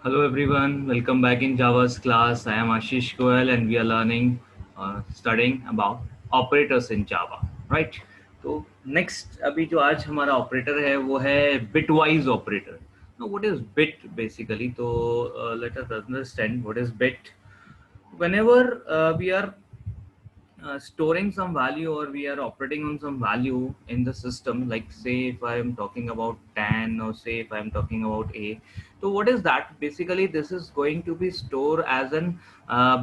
Hello everyone, welcome back in Java's class. I am Ashish Goel and we are studying about operators in Java, right? तो next अभी जो आज हमारा operator है वो है bitwise operator. Now what is bit basically? तो let us understand what is bit. Whenever we are storing some value or we are operating on some value in the system, like say if I am talking about 10 or say if I am talking about a, so what is that basically? This is going to be stored as an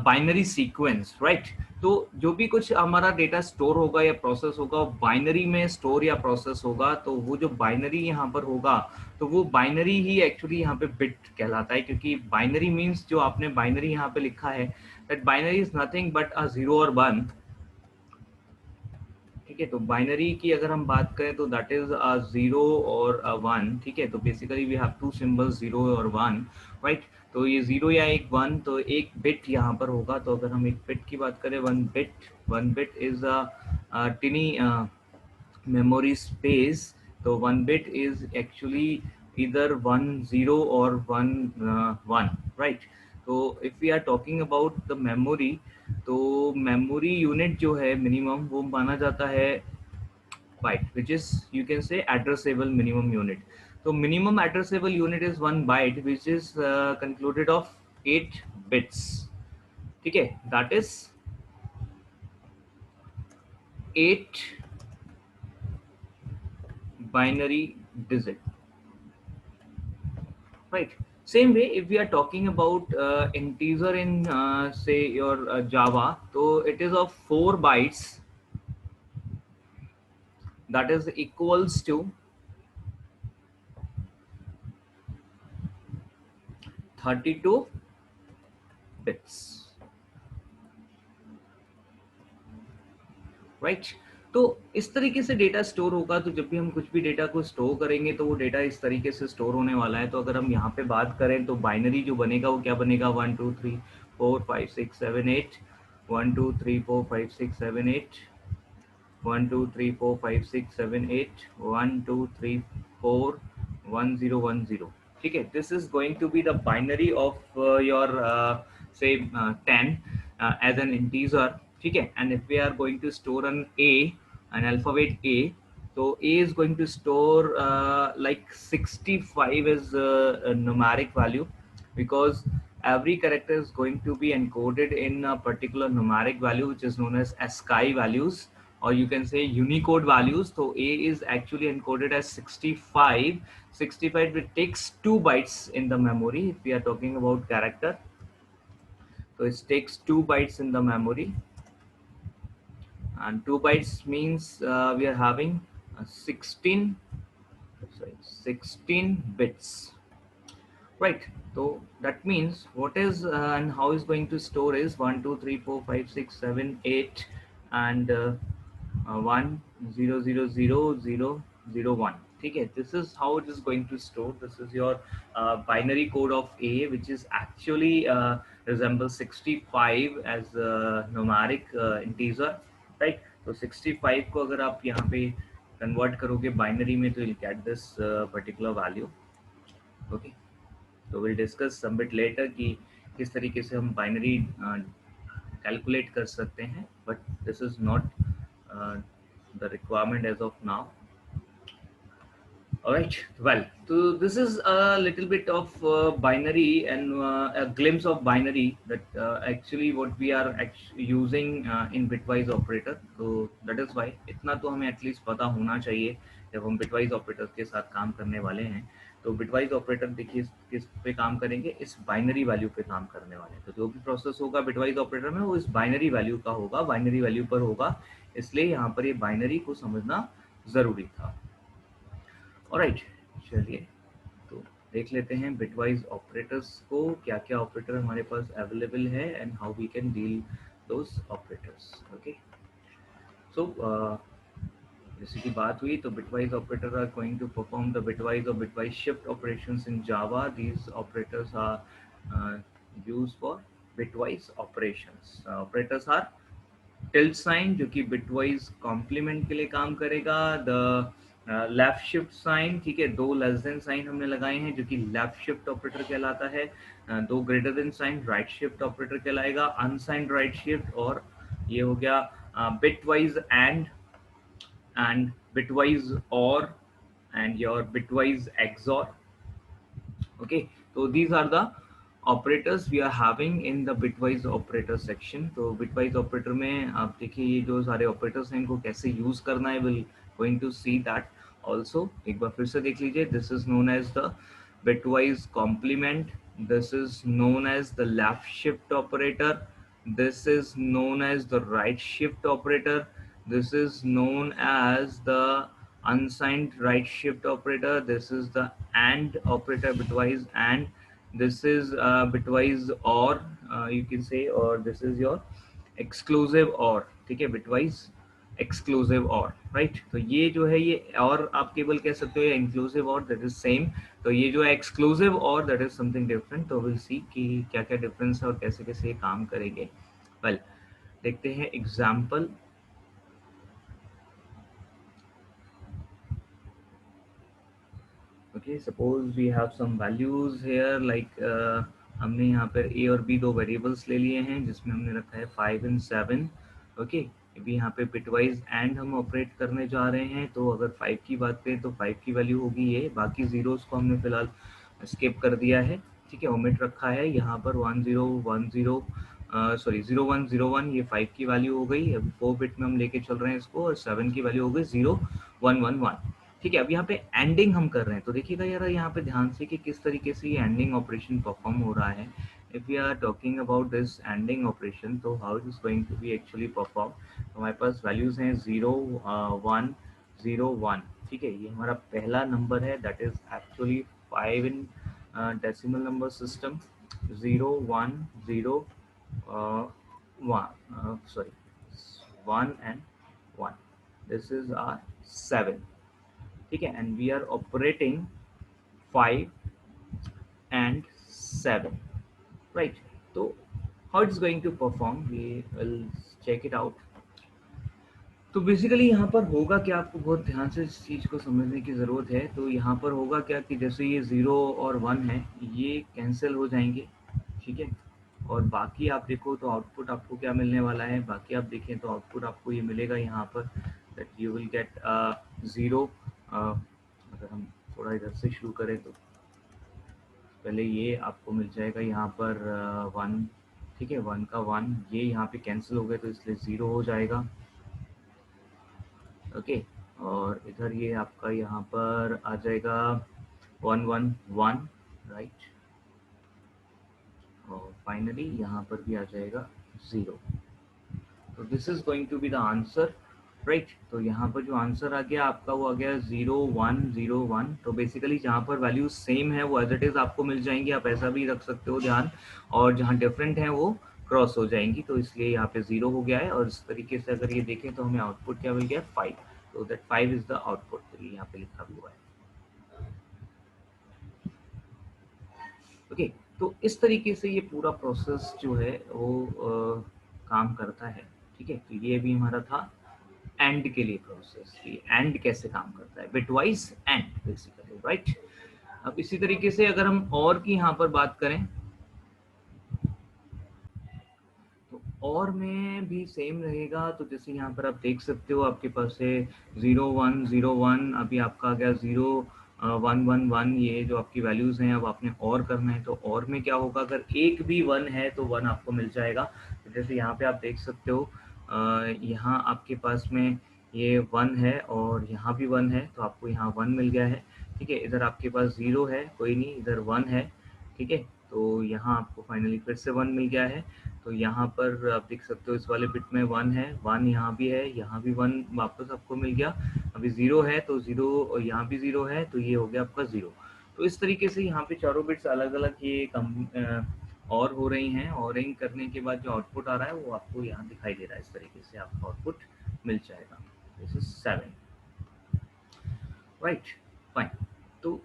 binary sequence, right? तो जो भी कुछ हमारा data store होगा या process होगा binary में store या प्रोसेस होगा, तो वो जो बाइनरी यहाँ पर होगा तो वो बाइनरी ही एक्चुअली यहाँ पे बिट कहलाता है, क्योंकि बाइनरी मीन्स जो आपने बाइनरी यहाँ पे लिखा है that binary is nothing but a zero और वन. ठीक है, तो बाइनरी की अगर हम बात करें तो दैट इज अ जीरो और अ वन. ठीक है, तो basically we have two symbols zero और वन, राइट? तो ये जीरो या एक वन, तो एक बिट यहाँ पर होगा. तो अगर हम एक बिट की बात करें, one bit is a टिनी memory space. So one bit is actually either 1 0 or 1 1, right? So if we are talking about the memory, तो memory unit जो है minimum वो माना जाता है byte, which is you can say addressable minimum unit. So minimum addressable unit is 1 byte, which is concluded of 8 bits. ठीक है, that is 8 binary digit. Right. Same way, if we are talking about integer in say your Java, so it is of 4 bytes, that is equals to 32 bits. Right. तो इस तरीके से data store होगा. तो जब भी हम कुछ भी डेटा को स्टोर करेंगे तो वो डेटा इस तरीके से स्टोर होने वाला है. तो अगर हम यहाँ पे बात करें तो बाइनरी जो बनेगा वो क्या बनेगा? 1 2 3 4 5 6 7 8, 1 2 3 4 5 6 7 8, 1 2 3 4 5 6 7 8, 1 2 3 4 1 0 1 0. ठीक है, this is going to be the binary of your say 10 as an integer. ठीक है, and if we are going to store an alphabet a, so a is going to store like 65 as a numeric value, because every character is going to be encoded in a particular numeric value which is known as ASCII values, or you can say Unicode values. So a is actually encoded as 65. 65 it takes 2 bytes in the memory if we are talking about character. So it takes 2 bytes in the memory, and 2 bytes means we are having 16 bits, right? So that means what is and how is going to store is 1 2 3 4 5 6 7 8 and 1 0 0 0 0 0 1. ठीक है, this is how it is going to store. This is your binary code of a, which is actually resembles 65 as a numeric integer, right? तो 65 को अगर आप यहाँ पे convert करोगे binary में तो you'll get this particular value. Okay, तो we'll discuss some bit later कि किस तरीके से हम बाइनरी कैलकुलेट कर सकते हैं, but this is not the requirement as of now. All right, well, so this is a little bit of binary and a glimpse of binary, that actually what we are using in bitwise operator. So that is why इतना तो हमें at least पता होना चाहिए जब हम bitwise operator के साथ काम करने वाले हैं. तो bitwise operator देखिए किस पे काम करेंगे, इस बाइनरी वैल्यू पे काम करने वाले हैं. तो जो भी प्रोसेस होगा bitwise ऑपरेटर में वो इस बाइनरी वैल्यू का होगा, बाइनरी वैल्यू पर होगा, इसलिए यहाँ पर ये बाइनरी को समझना जरूरी था. ऑलराइट, चलिए तो देख लेते हैं बिटवाइज ऑपरेटर्स को, क्या क्या ऑपरेटर हमारे पास अवेलेबल है and how we can deal those operators. Okay, so जैसे की बात हुई तो bitwise operator are going to perform the bitwise और bitwise shift operations in Java. These operators are used for bitwise operations. Operators are tilt sign जो कि bitwise complement के लिए काम करेगा. द लेफ्ट शिफ्ट साइन, ठीक है, दो लेस देन साइन हमने लगाए हैं जो कि लेफ्ट शिफ्ट ऑपरेटर कहलाता है। दो greater than sign right shift operator कहलाएगा, अनसाइंड राइट शिफ्ट, और ये हो गया bitwise and bitwise or and your bitwise XOR. Okay, so these are the operators we are having in the bitwise operator section. तो bitwise operator में आप देखिए ये जो सारे operators हैं इनको कैसे use करना है, will going to see that also. एक बार फिर से देख लीजिए, this is known as the bitwise complement, this is known as the left shift operator, this is known as the right shift operator, this is known as the unsigned right shift operator, this is the AND operator bitwise, and this is bitwise OR, you can say, or this is your exclusive OR, ठीक है, bitwise exclusive OR, right. तो ये जो है ये और आप केवल कह सकते हो, या inclusive OR, that is same. तो ये जो है exclusive OR, that is something different. तो विल सी कि क्या क्या डिफरेंस है और कैसे कैसे ये काम करेंगे। वेल, देखते हैं example. Okay, suppose we have some values here, like हमने यहाँ पर ए और बी दो वेरिएबल्स ले लिए हैं जिसमें हमने रखा है 5 एंड 7। ओके, अभी यहाँ पे बिटवाइज एंड हम ऑपरेट करने जा रहे हैं। तो अगर 5 की बात करें तो 5 की वैल्यू होगी ये, बाकी जीरोस को हमने फिलहाल स्किप कर दिया है, ठीक है, ओमिट रखा है। यहाँ पर 1010 सॉरी 0101 ये 5 की वैल्यू हो गई। अभी 4 बिट में हम लेके चल रहे हैं इसको, और 7 की वैल्यू हो गई 0111, ठीक है। अब यहाँ पे एंडिंग हम कर रहे हैं, तो देखिएगा यार यहाँ पे ध्यान से कि किस तरीके से ये एंडिंग ऑपरेशन परफॉर्म हो रहा है। If we are talking about this ending operation, तो how it is going to be actually perform. हमारे पास वैल्यूज हैं 0101, ठीक है, ये हमारा पहला नंबर है, that is actually 5 in decimal number system, 010 sorry 1 and 1, this is our 7, ठीक है, and we are operating 5 and 7, right. तो how it's going to perform, we will check it out. तो बेसिकली यहाँ पर होगा क्या, आपको बहुत ध्यान से इस चीज़ को समझने की ज़रूरत है। तो यहाँ पर होगा क्या कि जैसे ये 0 और 1 है, ये कैंसिल हो जाएंगे, ठीक है, और बाकी आप देखो तो आउटपुट आपको क्या मिलने वाला है। बाकी आप देखें तो आउटपुट आपको ये मिलेगा यहाँ पर, दैट यू विल गेट 0। अगर हम थोड़ा इधर से शुरू करें तो पहले ये आपको मिल जाएगा यहाँ पर 1, ठीक है, 1 का 1, ये यहाँ पे कैंसिल हो गए तो इसलिए 0 हो जाएगा। ओके, और इधर ये आपका यहाँ पर आ जाएगा 111, राइट, और फाइनली यहाँ पर भी आ जाएगा 0। तो this is going to be the answer, right. तो यहाँ पर जो आंसर आ गया आपका वो आ गया 0101। तो बेसिकली जहाँ पर वैल्यू सेम है वो एज इट इज आपको मिल जाएंगी, आप ऐसा भी रख सकते हो ध्यान, और जहाँ डिफरेंट है वो क्रॉस हो जाएंगी। तो इसलिए यहाँ पे 0 हो गया है, और इस तरीके से अगर ये देखें तो हमें आउटपुट क्या मिल गया, 5। तो दैट 5 इज द आउटपुट, तो ये यहाँ पे लिखा भी हुआ है। ओके, तो इस तरीके से ये पूरा प्रोसेस जो है वो काम करता है, ठीक है। तो ये भी हमारा था एंड के लिए प्रोसेस, ये एंड कैसे काम करता है, बिटवाइज एंड बेसिकली, राइट। अब इसी तरीके से अगर हम और की यहाँ पर बात करें तो और में भी सेम रहेगा। तो जैसे यहाँ पर आप देख सकते हो आपके पास है 0101, अभी आपका आ गया 0111, ये जो आपकी वैल्यूज हैं अब आपने और करना है। तो और में क्या होगा, अगर एक भी 1 है तो 1 आपको मिल जाएगा। तो जैसे यहाँ पे आप देख सकते हो यहाँ आपके पास में ये 1 है और यहाँ भी 1 है, तो आपको यहाँ 1 मिल गया है, ठीक है। इधर आपके पास 0 है, कोई नहीं, इधर 1 है, ठीक है। तो यहाँ आपको फाइनली फिर से 1 मिल गया है। तो यहाँ पर आप देख सकते हो इस वाले बिट में 1 है, 1 यहाँ भी है, यहाँ भी 1 वापस आपको मिल गया। अभी 0 है तो 0, और यहाँ भी 0 है, तो ये हो गया आपका 0। तो इस तरीके से यहाँ पे चारों बिट्स अलग अलग ये और हो रही हैं, और रिंग करने के बाद जो आउटपुट आ रहा है वो आपको यहाँ दिखाई दे रहा है। इस तरीके से आपका आउटपुट मिल जाएगा। This is 7, right, fine. तो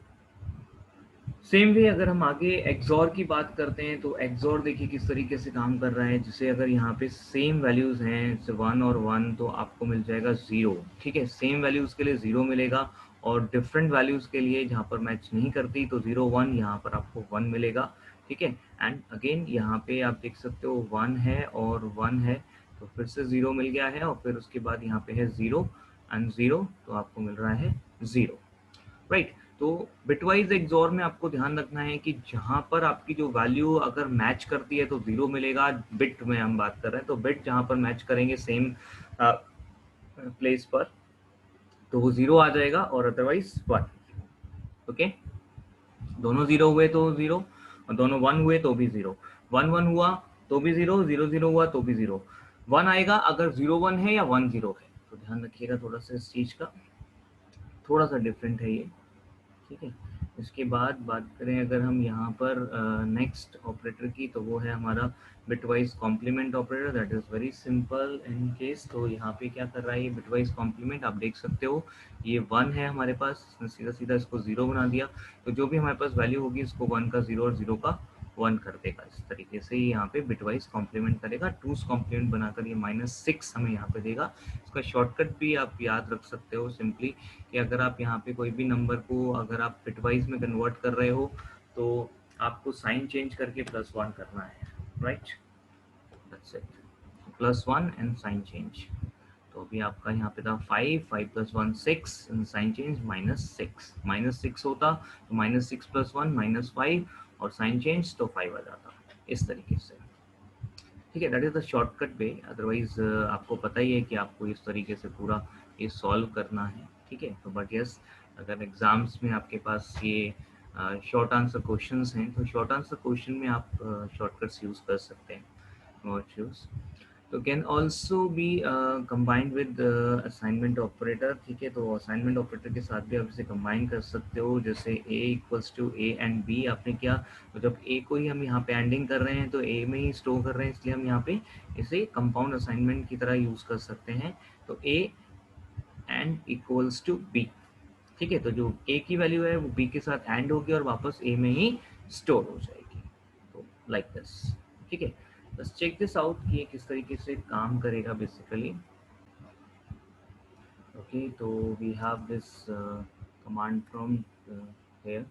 सेम वे अगर हम आगे एक्सॉर की बात करते हैं तो एक्सॉर देखिए किस तरीके से काम कर रहा है। जैसे अगर यहाँ पे सेम वैल्यूज़ हैं जैसे 1 और 1 तो आपको मिल जाएगा 0। ठीक है, सेम वैल्यूज़ के लिए 0 मिलेगा और डिफरेंट वैल्यूज़ के लिए जहाँ पर मैच नहीं करती तो 0 1 यहाँ पर आपको 1 मिलेगा। ठीक है, एंड अगेन यहाँ पे आप देख सकते हो 1 है और 1 है तो फिर से 0 मिल गया है और फिर उसके बाद यहाँ पे है 0 एंड 0 तो आपको मिल रहा है 0। राइट, तो बिटवाइज एक्सॉर में आपको ध्यान रखना है कि जहां पर आपकी जो वैल्यू अगर मैच करती है तो 0 मिलेगा। बिट में हम बात कर रहे हैं तो बिट जहां पर मैच करेंगे सेम प्लेस पर तो वो 0 आ जाएगा और अदरवाइज 1। ओके, दोनों 0 हुए तो 0 और दोनों 1 हुए तो भी 0। 1 1 हुआ तो भी 0, 0 0 हुआ तो भी 0। 1 आएगा अगर 0 1 है या 1 0 है, तो ध्यान रखिएगा थोड़ा सा इस चीज का, थोड़ा सा डिफरेंट है ये। ठीक है, इसके बाद बात करें अगर हम यहाँ पर नेक्स्ट ऑपरेटर की तो वो है हमारा bitwise complement operator. That is very simple in case. तो यहाँ पे क्या कर रहा है ये बिटवाइज कॉम्प्लीमेंट, आप देख सकते हो ये 1 है हमारे पास, इसने सीधा सीधा इसको 0 बना दिया। तो जो भी हमारे पास वैल्यू होगी इसको 1 का 0 और 0 का 1 कर देगा। इस तरीके से ही यहाँ पे बिटवाइज कॉम्प्लीमेंट करेगा। टूस कॉम्प्लीमेंट बनाकर ये -6 हमें यहाँ पे देगा। इसका शॉर्टकट भी आप याद रख सकते हो सिंपली कि अगर आप यहाँ पे कोई भी नंबर को अगर आप बिटवाइज में कन्वर्ट कर रहे हो तो आपको साइन चेंज करके +1 करना है। Right, that's it, +1 and sign change. तो अभी आपका यहाँ पे था 5, 5 + 1 6 एंड साइन चेंज -6। -6 होता तो -6 + 1 -5 और साइन चेंज तो 5 आ जाता, इस तरीके से। ठीक है, that is the shortcut way. Otherwise आपको पता ही है कि आपको इस तरीके से पूरा ये सॉल्व करना है। ठीक है, तो बट यस, अगर एग्जाम्स में आपके पास ये शॉर्ट आंसर क्वेश्चंस हैं तो शॉर्ट आंसर क्वेश्चन में आप शॉर्टकट्स यूज़ कर सकते हैं। No issues. तो can also be combined with assignment operator. ठीक है, तो असाइनमेंट ऑपरेटर के साथ भी आप इसे कंबाइन कर सकते हो। जैसे A = A एंड B आपने किया तो जब A को ही हम यहाँ पे एंडिंग कर रहे हैं तो A में ही स्टोर कर रहे हैं, इसलिए हम यहाँ पे इसे कंपाउंड असाइनमेंट की तरह यूज़ कर सकते हैं। तो A एंड = B। ठीक है, तो जो A की वैल्यू है वो B के साथ एंड होगी और वापस A में ही स्टोर हो जाएगी। तो लाइक दिस। ठीक है, बस चेक दिस आउट कि ये किस तरीके से काम करेगा बेसिकली। ओके, तो we have this command from here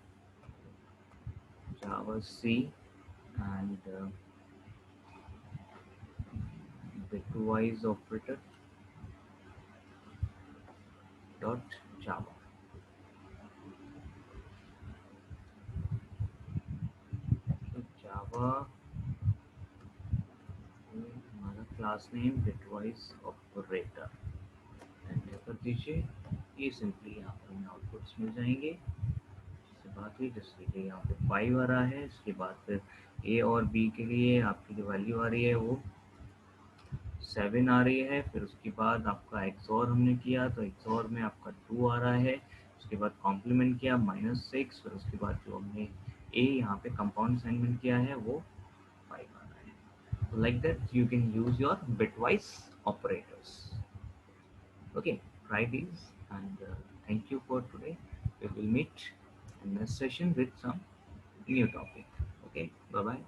java c and bitwise operator dot java। Java हमारा class name bitwise operator enter कर दीजिए। ये सिंपली यहाँ पर हमें आउटपुट्स मिल जाएंगे। इससे बात हुई जिसके लिए यहाँ पे 5 आ रहा है। इसके बाद फिर ए और बी के लिए आपकी जो वैल्यू आ रही है वो 7 आ रही है। फिर उसके बाद आपका एक्सॉर हमने किया तो एक्सॉर में आपका 2 आ रहा है। उसके बाद कॉम्प्लीमेंट किया -6। फिर उसके बाद जो हमने ए यहाँ पे कंपाउंड असाइनमेंट किया है वो 5 आ रहा है। So like that you can use your bitwise operators। Okay, try these and thank you for today. We will meet in next session with some new topic. Okay, bye bye.